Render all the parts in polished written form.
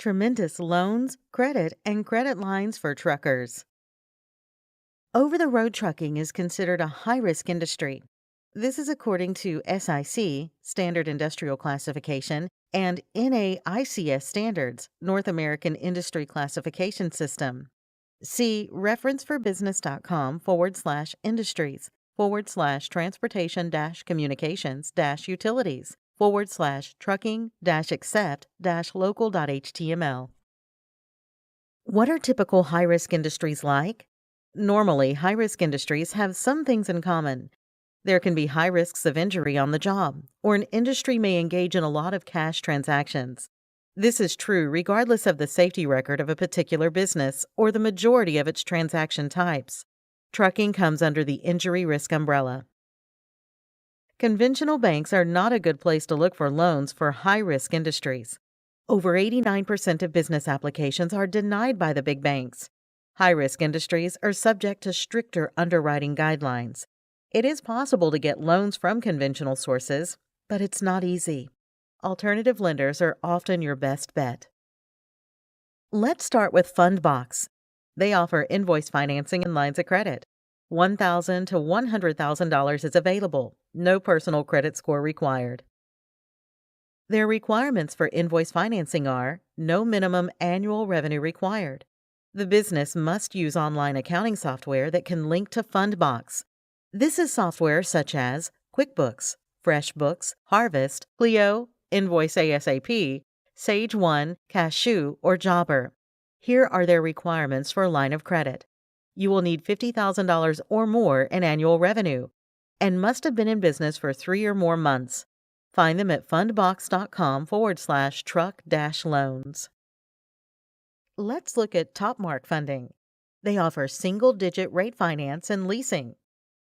Tremendous loans, credit, and credit lines for truckers. Over the road trucking is considered a high risk industry. This is according to SIC, Standard Industrial Classification, and NAICS Standards, North American Industry Classification System. See reference for business.com/industries/transportation-communications-utilities/trucking-accept-local.html. What are typical high risk industries like? Normally, high risk industries have some things in common. There can be high risks of injury on the job, or an industry may engage in a lot of cash transactions. This is true regardless of the safety record of a particular business or the majority of its transaction types. Trucking comes under the injury risk umbrella. Conventional banks are not a good place to look for loans for high-risk industries. Over 89% of business applications are denied by the big banks. High-risk industries are subject to stricter underwriting guidelines. It is possible to get loans from conventional sources, but it's not easy. Alternative lenders are often your best bet. Let's start with Fundbox. They offer invoice financing and lines of credit. $1,000 to $100,000 is available. No personal credit score required. Their requirements for invoice financing are no minimum annual revenue required. The business must use online accounting software that can link to Fundbox. This is software such as QuickBooks, FreshBooks, Harvest, Clio, Invoice ASAP, Sage 1, Cashew, or Jobber. Here are their requirements for a line of credit. You will need $50,000 or more in annual revenue and must have been in business for 3 or more months. Find them at fundbox.com/truck-loans. Let's look at TopMark Funding. They offer single-digit rate finance and leasing.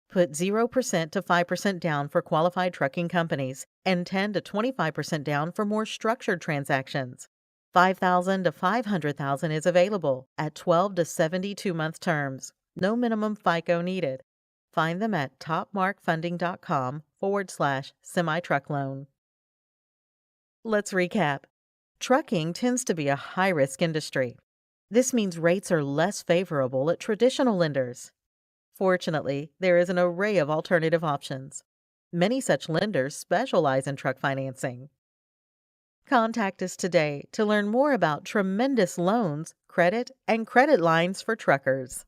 Put 0% to 5% down for qualified trucking companies and 10 to 25% down for more structured transactions. $5,000 to $500,000 is available at 12 to 72-month terms. No minimum FICO needed. Find them at topmarkfunding.com/semi-truck loan. Let's recap. Trucking tends to be a high-risk industry. This means rates are less favorable at traditional lenders. Fortunately, there is an array of alternative options. Many such lenders specialize in truck financing. Contact us today to learn more about tremendous loans, credit, and credit lines for truckers.